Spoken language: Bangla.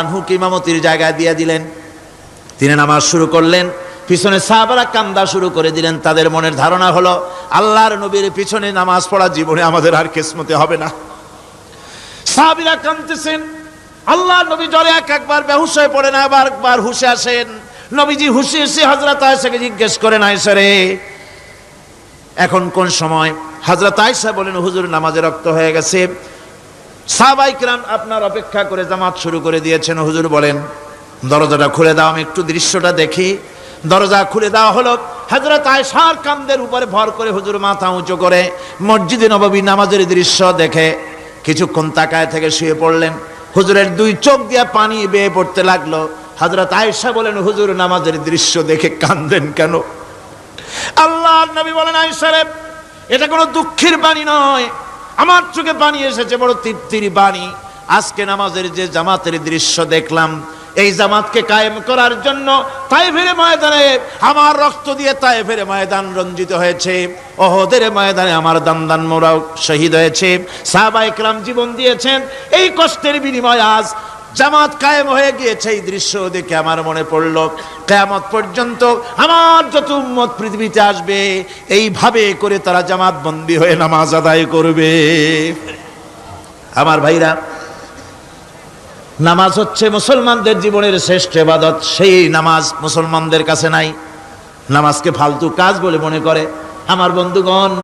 আনহুকে ইমামতির জায়গায় দিয়ে দিলেন। তিনি নামাজ শুরু করলেন, পিছনে সাহাবারা কান্দা শুরু করে দিলেন। তাদের মনের ধারণা হলো আল্লাহর নবীর পিছনে নামাজ পড়া জীবনে আমাদের আর কিসমতে হবে না। সাহাবীরা কাঁদতেছেন, আল্লাহর নবী জ্বরে একবার বেহুশ হয়ে পড়েন, আবার একবার হুশে আসেন। নবীজি হুশে এসে হযরত আয়েশাকে জিজ্ঞেস করেন, আয়েশা রে এখন কোন সময়? হযরত আয়েশা বলেন, হুজুর নামাজে রক্ত হয়ে গেছে, সাহাবায়ে কিরাম আপনার অপেক্ষা করে জামাত শুরু করে দিয়েছেন। হুজুর বলেন দরজাটা খুলে দাও, আমি একটু দৃশ্যটা দেখি। দরজা খুলে দেওয়া হলো। হযরত আয়েশার কাঁধের উপরে ভর করে হুজুর মাথা উঁচু করে মসজিদে নববী নামাজের দৃশ্য দেখে কিছুক্ষণ তাকায় থেকে শুয়ে পড়লেন। হুজুরের দুই চোখ দিয়ে পানি বেয়ে পড়তে লাগলো। হযরত আয়েশা বলেন, হুজুর নামাজের দৃশ্য দেখে কাঁদেন কেন? আল্লাহর নবী বলেন, আয়েশা রে এটা কোনো দুঃখের বাণী নয়, আমার চোখে পানি এসেছে বড় তৃপ্তির বাণী। আজকে নামাজের যে জামাতের দৃশ্য দেখলাম, এই জামাতকে কায়েম করার জন্য তায়েফের ময়দানে আমার রক্ত দিয়ে তায়েফের ময়দান রঞ্জিত হয়েছে, ওহদের ময়দানে আমার দান্দান মোরাও শহীদ হয়েছে, সাহাবায়ে কেরাম জীবন দিয়েছেন। এই কষ্টের বিনিময়ে আজ জামাত কায়েম হয়ে গিয়েছে। এই দৃশ্য দেখে আমার মনে পড়ল কিয়ামত পর্যন্ত আমার যত উম্মত পৃথিবীতে আসবে এইভাবে করে তারা জামাত বন্দী হয়ে নামাজ আদায় করবে। আমার ভাইরা, নামাজ হচ্ছে মুসলমানদের জীবনের শ্রেষ্ঠ ইবাদত। সেই নামাজ মুসলমানদের কাছে নাই, নামাজকে ফালতু কাজ বলে মনে করে। আমার বন্ধুগণ,